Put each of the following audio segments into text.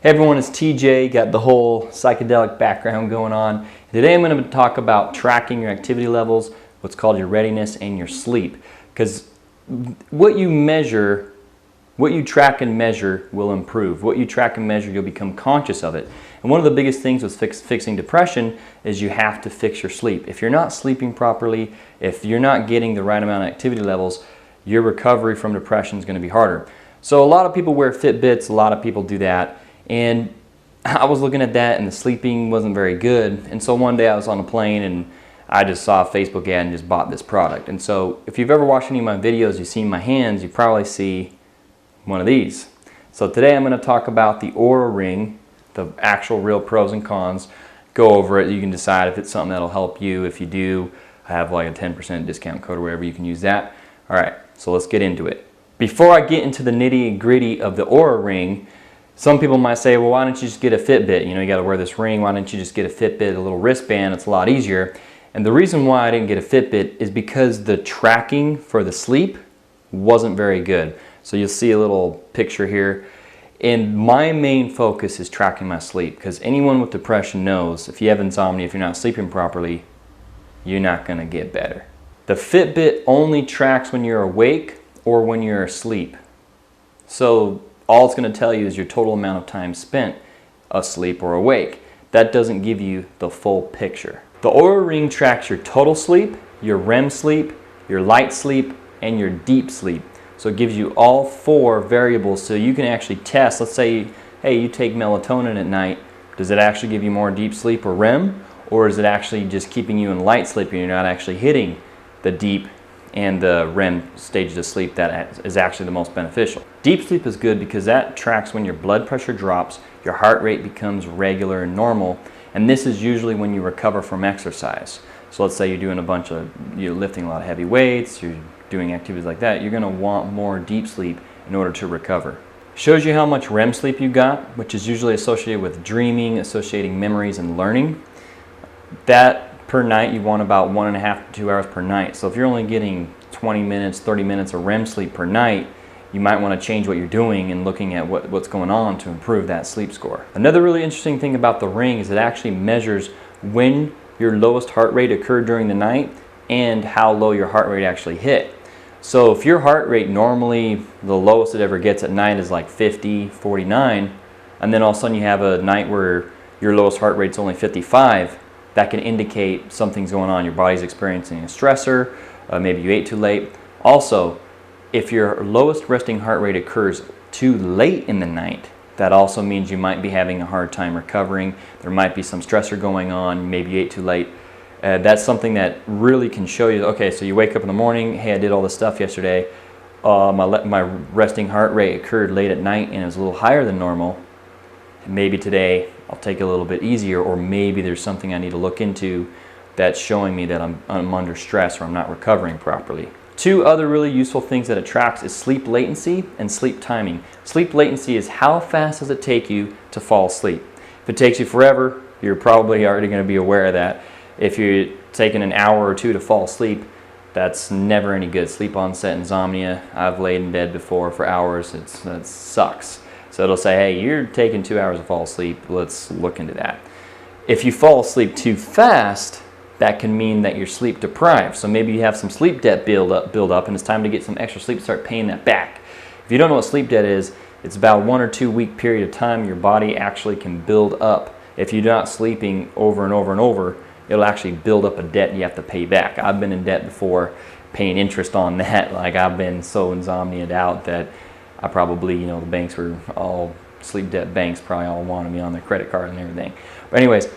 Hey everyone, it's TJ, got the whole psychedelic background going on. Today I'm going to talk about tracking your activity levels, what's called your readiness, and your sleep. Because what you measure, what you track and measure will improve. What you track and measure, you'll become conscious of it. And one of the biggest things with fixing depression is you have to fix your sleep. If you're not sleeping properly, if you're not getting the right amount of activity levels, your recovery from depression is going to be harder. So a lot of people wear Fitbits, a lot of people do that. And I was looking at that and the sleeping wasn't very good. And so one day I was on a plane and I just saw a Facebook ad and just bought this product. And so if you've ever watched any of my videos, you've seen my hands, you probably see one of these. So today I'm going to talk about the Oura Ring, the actual real pros and cons. Go over it. You can decide if it's something that'll help you. If you do, I have like a 10% discount code or whatever, you can use that. All right, so let's get into it. Before I get into the nitty gritty of the Oura Ring, some people might say, well, why don't you just get a Fitbit? You know, you got to wear this ring. Why don't you just get a Fitbit, a little wristband? It's a lot easier. And the reason why I didn't get a Fitbit is because the tracking for the sleep wasn't very good. So you'll see a little picture here. And my main focus is tracking my sleep, because anyone with depression knows if you have insomnia, if you're not sleeping properly, you're not going to get better. The Fitbit only tracks when you're awake or when you're asleep. So all it's going to tell you is your total amount of time spent asleep or awake. That doesn't give you the full picture. The Oura Ring tracks your total sleep, your Rem sleep, your light sleep, and your deep sleep. So it gives you all four variables so you can actually test. Let's say, hey, you take melatonin at night. Does it actually give you more deep sleep or REM? Or is it actually just keeping you in light sleep and you're not actually hitting the deep and the REM stages of sleep that is actually the most beneficial? Deep sleep is good because that tracks when your blood pressure drops, your heart rate becomes regular and normal, and this is usually when you recover from exercise. So let's say you're doing you're lifting a lot of heavy weights, you're doing activities like that, you're going to want more deep sleep in order to recover. Shows you how much REM sleep you got, which is usually associated with dreaming, associating memories, and learning. That per night, you want about 1.5 to 2 hours per night. So if you're only getting 20 minutes, 30 minutes of REM sleep per night, you might want to change what you're doing and looking at what's going on to improve that sleep score. Another really interesting thing about the ring is it actually measures when your lowest heart rate occurred during the night and how low your heart rate actually hit. So if your heart rate normally, the lowest it ever gets at night is like 50, 49, and then all of a sudden you have a night where your lowest heart rate's only 55, that can indicate something's going on. Your body's experiencing a stressor, maybe you ate too late. Also, if your lowest resting heart rate occurs too late in the night, that also means you might be having a hard time recovering. There might be some stressor going on, maybe you ate too late. That's something that really can show you, okay, so you wake up in the morning, hey, I did all this stuff yesterday, my resting heart rate occurred late at night and it was a little higher than normal. Maybe today I'll take it a little bit easier, or maybe there's something I need to look into that's showing me that I'm under stress or I'm not recovering properly. Two other really useful things that it tracks is sleep latency and sleep timing. Sleep latency is how fast does it take you to fall asleep. If it takes you forever, you're probably already going to be aware of that. If you're taking an hour or two to fall asleep, that's never any good. Sleep onset insomnia, I've laid in bed before for hours, that sucks. So it'll say, hey, you're taking 2 hours to fall asleep, let's look into that. If you fall asleep too fast, that can mean that you're sleep deprived. So maybe you have some sleep debt build up and it's time to get some extra sleep, start paying that back. If you don't know what sleep debt is, it's about 1 or 2 week period of time your body actually can build up. If you're not sleeping over and over and over, it'll actually build up a debt you have to pay back. I've been in debt before, paying interest on that. Like, I've been so insomniaed out that I probably, the banks were all sleep debt banks, probably all wanted me on their credit card and everything. But anyways,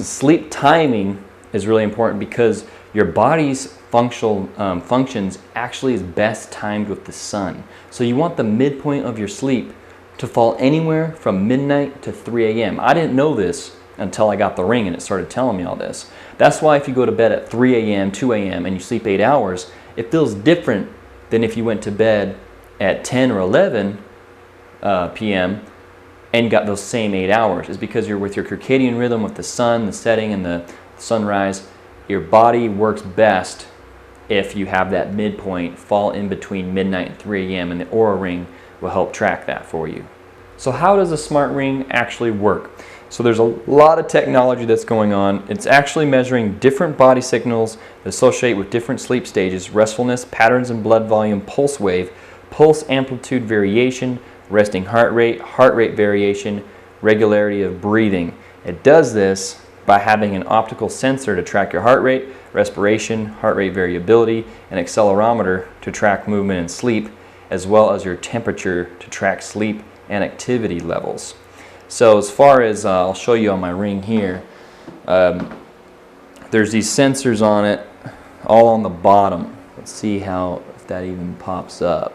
sleep timing is really important because your body's functions actually is best timed with the sun. So you want the midpoint of your sleep to fall anywhere from midnight to 3 a.m. I didn't know this until I got the ring and it started telling me all this. That's why if you go to bed at 3 a.m., 2 a.m. and you sleep 8 hours, it feels different than if you went to bed at 10 or 11 p.m. and got those same 8 hours. It's because you're with your circadian rhythm with the sun, the setting, and the sunrise. Your body works best if you have that midpoint fall in between midnight and 3 a.m. and the Oura Ring will help track that for you. So how does a smart ring actually work? So there's a lot of technology that's going on. It's actually measuring different body signals that associate with different sleep stages: restfulness, patterns in blood volume, pulse wave, pulse amplitude variation, resting heart rate variation, regularity of breathing. It does this by having an optical sensor to track your heart rate, respiration, heart rate variability, and accelerometer to track movement and sleep, as well as your temperature to track sleep and activity levels. So as far as, I'll show you on my ring here, there's these sensors on it all on the bottom. Let's see if that even pops up.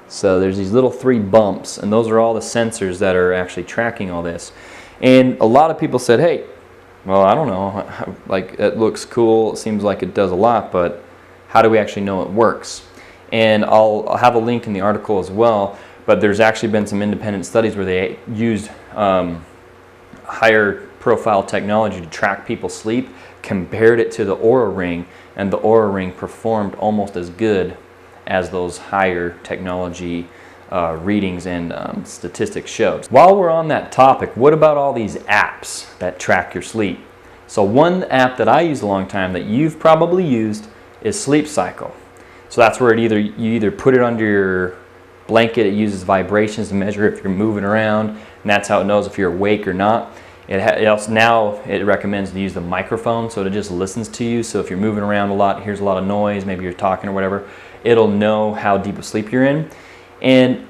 So there's these little 3 bumps, and those are all the sensors that are actually tracking all this. And a lot of people said, hey, well, I don't know, like, it looks cool, it seems like it does a lot, but how do we actually know it works? And I'll have a link in the article as well, but there's actually been some independent studies where they used higher profile technology to track people's sleep, compared it to the Oura Ring, and the Oura Ring performed almost as good as those higher technology readings and statistics showed. While we're on that topic, what about all these apps that track your sleep? So one app that I used a long time that you've probably used is Sleep Cycle. So that's where you either put it under your blanket, it uses vibrations to measure if you're moving around, and that's how it knows if you're awake or not. Now it recommends to use the microphone, so it just listens to you. So if you're moving around a lot, hears a lot of noise, maybe you're talking or whatever, it'll know how deep of sleep you're in. And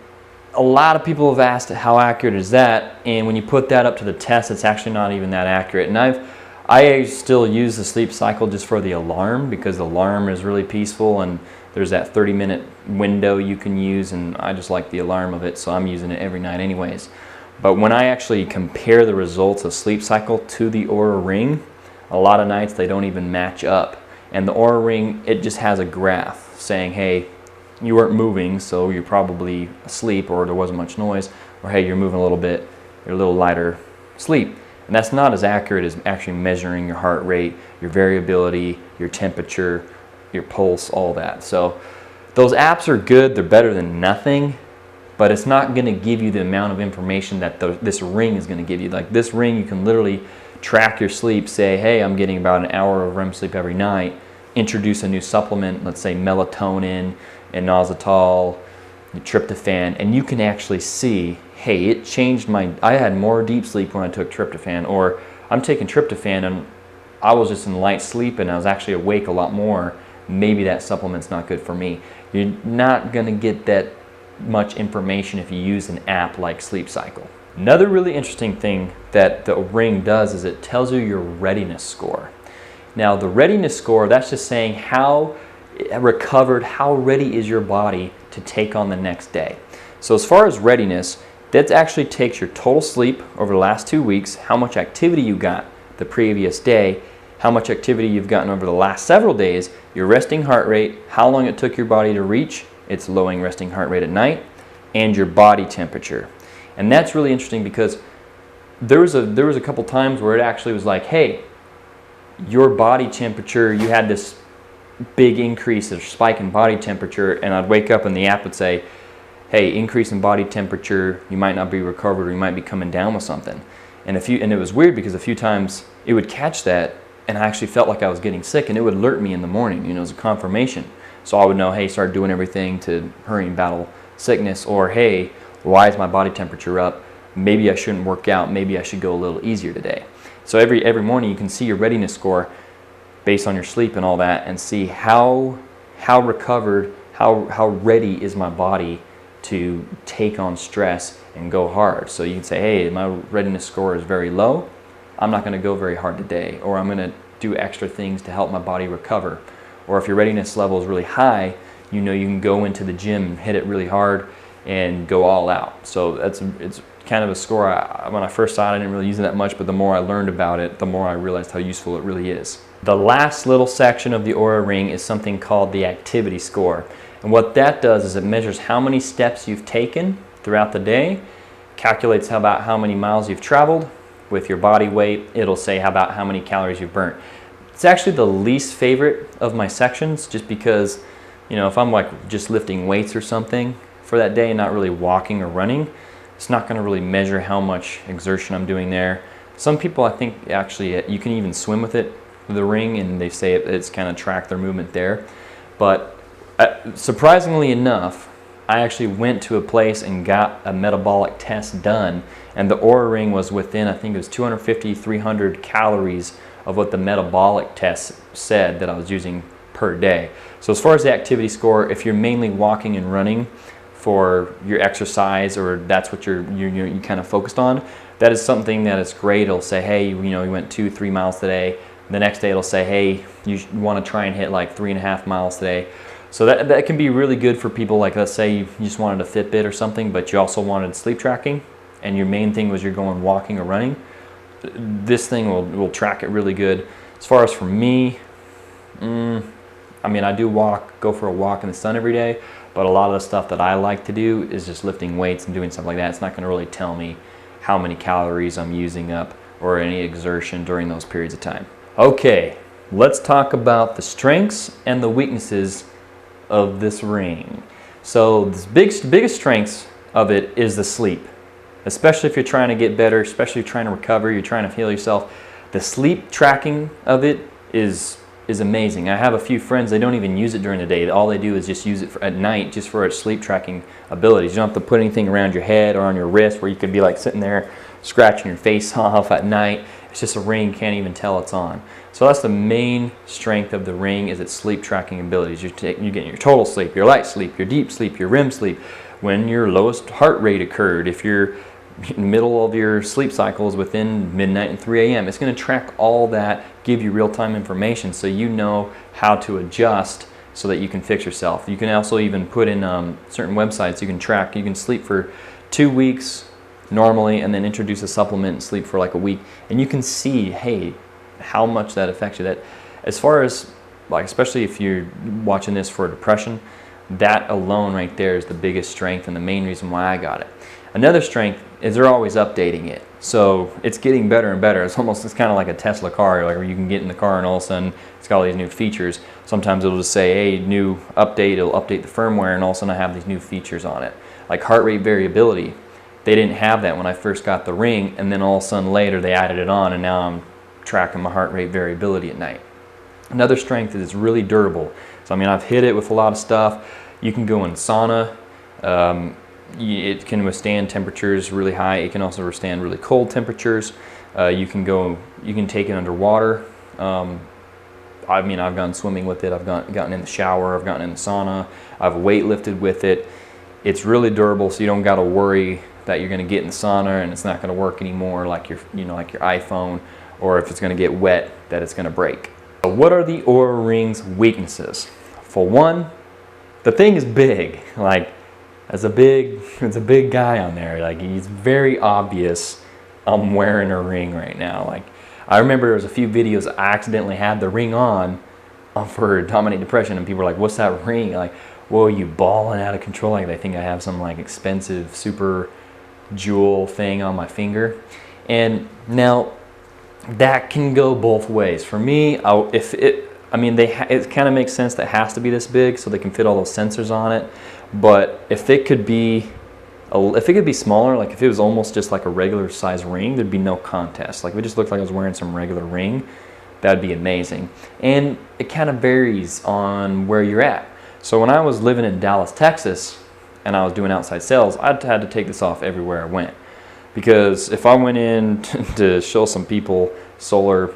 a lot of people have asked how accurate is that, and when you put that up to the test, it's actually not even that accurate. And I still use the Sleep Cycle just for the alarm, because the alarm is really peaceful, and there's that 30-minute window you can use, and I just like the alarm of it, so I'm using it every night anyways. But when I actually compare the results of Sleep Cycle to the Oura Ring, a lot of nights they don't even match up. And the Oura Ring, it just has a graph saying, hey, you weren't moving, so you're probably asleep, or there wasn't much noise, or hey, you're moving a little bit, you're a little lighter sleep. And that's not as accurate as actually measuring your heart rate, your variability, your temperature, your pulse, all that. So those apps are good, they're better than nothing, but it's not going to give you the amount of information that this ring is going to give you. Like this ring, you can literally track your sleep, say, hey, I'm getting about an hour of REM sleep every night, introduce a new supplement, let's say melatonin, inositol, tryptophan, and you can actually see, hey, it changed I had more deep sleep when I took tryptophan, or I'm taking tryptophan and I was just in light sleep and I was actually awake a lot more. Maybe that supplement's not good for me. You're not going to get that much information if you use an app like Sleep Cycle. Another really interesting thing that the ring does is it tells you your readiness score. Now the readiness score, that's just saying how recovered, how ready is your body to take on the next day. So as far as readiness, that actually takes your total sleep over the last 2 weeks, how much activity you got the previous day, how much activity you've gotten over the last several days, your resting heart rate, how long it took your body to reach its lowing resting heart rate at night, and your body temperature. And that's really interesting because there was a couple times where it actually was like, hey, your body temperature, you had this big increase or spike in body temperature, and I'd wake up and the app would say, hey, increase in body temperature, you might not be recovered, or you might be coming down with something. And it was weird because a few times it would catch that, and I actually felt like I was getting sick, and it would alert me in the morning, as a confirmation. So I would know, hey, start doing everything to hurry and battle sickness, or hey, why is my body temperature up? Maybe I shouldn't work out, maybe I should go a little easier today. So every morning you can see your readiness score based on your sleep and all that, and see how recovered, how ready is my body to take on stress and go hard. So you can say, hey, my readiness score is very low, I'm not going to go very hard today, or I'm going to do extra things to help my body recover. Or if your readiness level is really high, you can go into the gym and hit it really hard and go all out. So it's kind of a score. When I first saw it, I didn't really use it that much, but the more I learned about it, the more I realized how useful it really is. The last little section of the Oura Ring is something called the activity score. And what that does is it measures how many steps you've taken throughout the day, calculates about how many miles you've traveled with your body weight. It'll say about how many calories you've burnt. It's actually the least favorite of my sections, just because, if I'm like just lifting weights or something, for that day and not really walking or running, it's not going to really measure how much exertion I'm doing there. Some people, I think, actually, you can even swim with it, the ring, and they say it's kind of track their movement there. But surprisingly enough, I actually went to a place and got a metabolic test done, and the Oura Ring was within, I think it was 250, 300 calories of what the metabolic test said that I was using per day. So as far as the activity score, if you're mainly walking and running for your exercise, or that's what you kind of focused on, that is something that is great. It'll say, hey, you went 2-3 miles today. The next day it'll say, hey, you want to try and hit like 3.5 miles today. So that can be really good for people, like let's say you just wanted a Fitbit or something, but you also wanted sleep tracking, and your main thing was you're going walking or running. This thing will track it really good. As far as for me, I mean, I do go for a walk in the sun every day, but a lot of the stuff that I like to do is just lifting weights and doing stuff like that. It's not going to really tell me how many calories I'm using up or any exertion during those periods of time. Okay, let's talk about the strengths and the weaknesses of this ring. So the biggest strengths of it is the sleep, especially if you're trying to get better, especially if you're trying to recover, you're trying to heal yourself. The sleep tracking of it is amazing. I have a few friends, they don't even use it during the day. All they do is just use it at night, just for its sleep tracking abilities. You don't have to put anything around your head or on your wrist where you could be like sitting there scratching your face off at night. It's just a ring, you can't even tell it's on. So that's the main strength of the ring, is its sleep tracking abilities. You're getting your total sleep, your light sleep, your deep sleep, your REM sleep, when your lowest heart rate occurred, if you're in the middle of your sleep cycles within midnight and 3 a.m. It's going to track all that, give you real-time information so you know how to adjust so that you can fix yourself. You can also even put in certain websites you can track. You can sleep for 2 weeks normally and then introduce a supplement and sleep for like a week, and you can see, hey, how much that affects you. That, as far as like, especially if you're watching this for depression, that alone right there is the biggest strength and the main reason why I got it. Another strength is they're always updating it. So it's getting better and better. It's kind of like a Tesla car, like where you can get in the car and all of a sudden it's got all these new features. Sometimes it'll just say, hey, new update, it'll update the firmware, and all of a sudden I have these new features on it. Like heart rate variability. They didn't have that when I first got the ring, and then all of a sudden later they added it on, and now I'm tracking my heart rate variability at night. Another strength is it's really durable. So I mean, I've hit it with a lot of stuff. You can go in sauna. It can withstand temperatures really high. It can also withstand really cold temperatures. You can take it underwater. I mean, I've gone swimming with it. I've gotten in the shower. I've gotten in the sauna. I've weightlifted with it. It's really durable, so you don't got to worry that you're going to get in the sauna and it's not going to work anymore, like your iPhone, or if it's going to get wet that it's going to break. So what are the Oura Ring's weaknesses? For one, the thing is big. Like, it's a big guy on there. Like, he's very obvious I'm wearing a ring right now. Like, I remember there was a few videos I accidentally had the ring on for Dominate Depression, and people were like, what's that ring? Like, whoa, you balling out of control. Like, they think I have some like expensive super jewel thing on my finger. And now that can go both ways. For me, it kind of makes sense that it has to be this big so they can fit all those sensors on it. But if it could be smaller, like if it was almost just like a regular size ring, there'd be no contest. Like, if it just looked like I was wearing some regular ring, that'd be amazing. And it kind of varies on where you're at. So when I was living in Dallas, Texas, and I was doing outside sales, I had to take this off everywhere I went. Because if I went in to show some people solar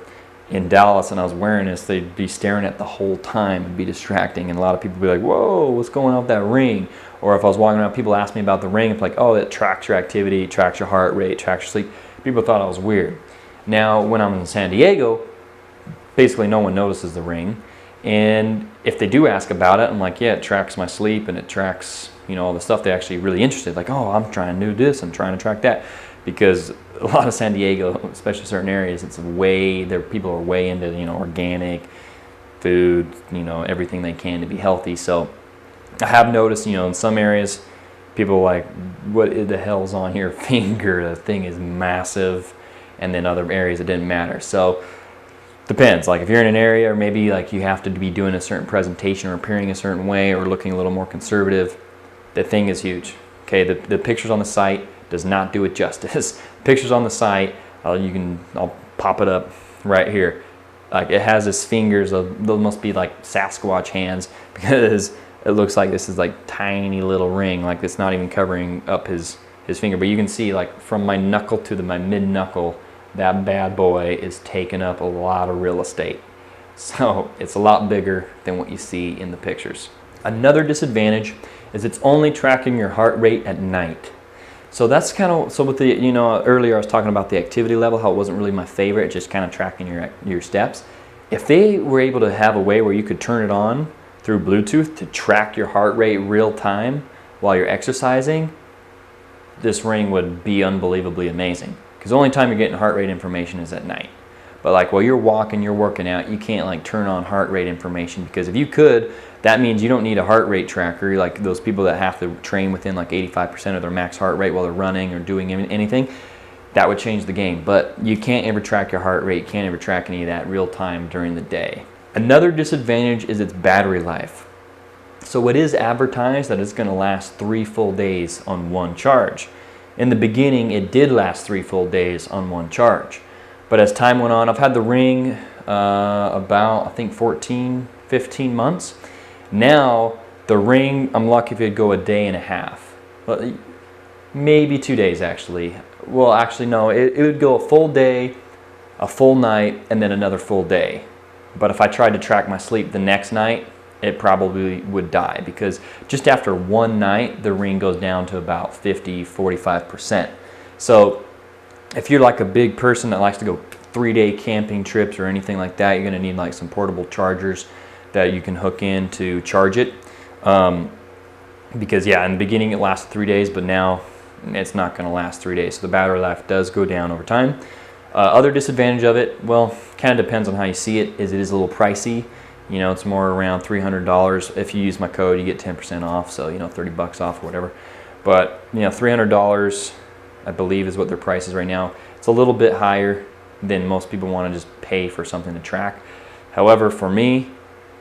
in Dallas and I was wearing this, they'd be staring at the whole time and be distracting, and a lot of people would be like, whoa, what's going on with that ring? Or if I was walking around, people asked me about the ring, it's like, oh, it tracks your activity, it tracks your heart rate, tracks your sleep. People thought I was weird. Now, when I'm in San Diego, basically no one notices the ring, and if they do ask about it, I'm like, yeah, it tracks my sleep and it tracks, all the stuff they're actually really interested, like, oh, I'm trying to do this, I'm trying to track that. Because a lot of San Diego, especially certain areas, people are way into, organic food, everything they can to be healthy. So I have noticed, in some areas, people are like, what the hell's on your finger? The thing is massive. And then other areas, it didn't matter. So depends. Like, if you're in an area, or maybe like you have to be doing a certain presentation or appearing a certain way or looking a little more conservative, the thing is huge. Okay, the pictures on the site does not do it justice. Pictures on the site, I'll pop it up right here. Like, it has his fingers, those must be like Sasquatch hands, because it looks like this is like tiny little ring, like it's not even covering up his finger. But you can see, like, from my knuckle to my mid knuckle, that bad boy is taking up a lot of real estate. So it's a lot bigger than what you see in the pictures. Another disadvantage is it's only tracking your heart rate at night. So that's kind of, so with the, you know, earlier I was talking about the activity level, how it wasn't really my favorite, just kind of tracking your steps. If they were able to have a way where you could turn it on through Bluetooth to track your heart rate real time while you're exercising, this ring would be unbelievably amazing. Because the only time you're getting heart rate information is at night. But like while you're walking, you're working out, you can't like turn on heart rate information, because if you could, that means you don't need a heart rate tracker. Like those people that have to train within like 85% of their max heart rate while they're running or doing anything, that would change the game. But you can't ever track your heart rate, can't ever track any of that real time during the day. Another disadvantage is its battery life. So it is advertised that it's going to last 3 full days on one charge. In the beginning, it did last 3 full days on one charge. But as time went on, I've had the ring about, I think, 14, 15 months. Now, the ring, I'm lucky if it'd go a day and a half. Well, maybe 2 days, actually. Well, actually, no, it would go a full day, a full night, and then another full day. But if I tried to track my sleep the next night, it probably would die, because just after one night, the ring goes down to about 50, 45%. So if you're like a big person that likes to go 3-day camping trips or anything like that, you're going to need like some portable chargers that you can hook in to charge it. Because yeah, in the beginning it lasted 3 days, but now it's not going to last 3 days. So the battery life does go down over time. Other disadvantage of it, well, kind of depends on how you see it, is it is a little pricey. You know, it's more around $300. If you use my code, you get 10% off. So, you know, 30 bucks off or whatever. But, you know, $300, I believe, is what their price is right now. It's a little bit higher than most people want to just pay for something to track. However, for me,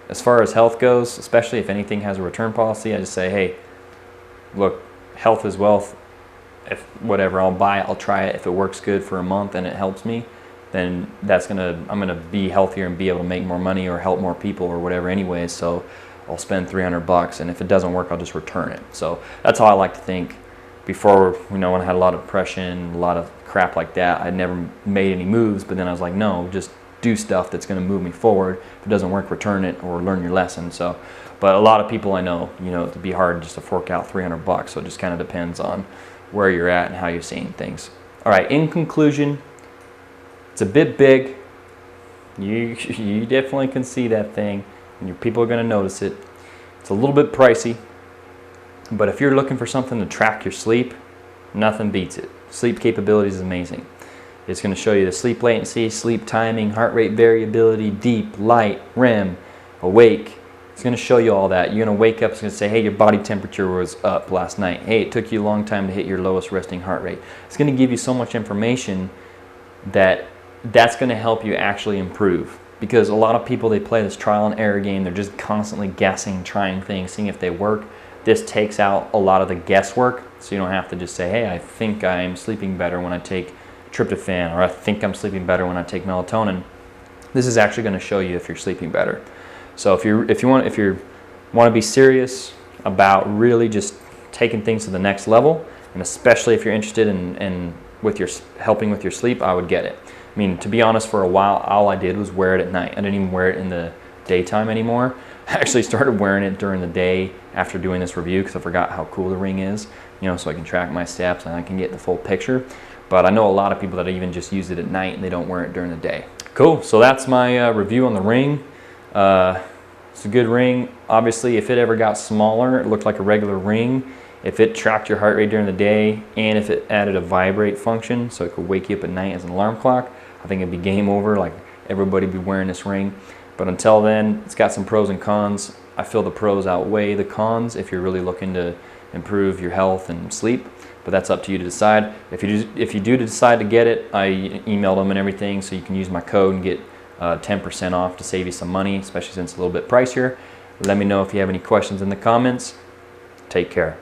as far as health goes, especially if anything has a return policy, I just say, hey, look, health is wealth. If whatever, I'll buy it, I'll try it. If it works good for a month and it helps me, then I'm gonna be healthier and be able to make more money or help more people or whatever anyways. So I'll spend 300 bucks, and if it doesn't work, I'll just return it. So that's how I like to think. Before, you know, when I had a lot of depression, a lot of crap like that, I never made any moves, but then I was like, no, just do stuff that's going to move me forward. If it doesn't work, return it or learn your lesson. So, but a lot of people I know, you know, it'd be hard just to fork out 300 bucks. So it just kind of depends on where you're at and how you're seeing things. All right, in conclusion, it's a bit big. You definitely can see that thing, and your people are going to notice it. It's a little bit pricey, but if you're looking for something to track your sleep, nothing beats it. Sleep capabilities is amazing. It's going to show you the sleep latency, sleep timing, heart rate variability, deep, light, REM, awake. It's going to show you all that. You're going to wake up, it's going to say, hey, your body temperature was up last night. Hey, it took you a long time to hit your lowest resting heart rate. It's going to give you so much information that's going to help you actually improve. Because a lot of people, they play this trial and error game. They're just constantly guessing, trying things, seeing if they work. This takes out a lot of the guesswork, so you don't have to just say, hey, I think I'm sleeping better when I take tryptophan, or I think I'm sleeping better when I take melatonin. This is actually going to show you if you're sleeping better. So if you want to be serious about really just taking things to the next level, and especially if you're interested in helping with your sleep, I would get it. I mean, to be honest, for a while, all I did was wear it at night. I didn't even wear it in the daytime anymore. I actually started wearing it during the day after doing this review, because I forgot how cool the ring is, you know, so I can track my steps and I can get the full picture. But I know a lot of people that even just use it at night and they don't wear it during the day. Cool, so that's my review on the ring. It's a good ring. Obviously, if it ever got smaller, it looked like a regular ring. If it tracked your heart rate during the day, and if it added a vibrate function, so it could wake you up at night as an alarm clock, I think it'd be game over. Like, everybody would be wearing this ring. But until then, it's got some pros and cons. I feel the pros outweigh the cons if you're really looking to improve your health and sleep. But that's up to you to decide. If you do decide to get it, I emailed them and everything, so you can use my code and get 10% off to save you some money, especially since it's a little bit pricier. Let me know if you have any questions in the comments. Take care.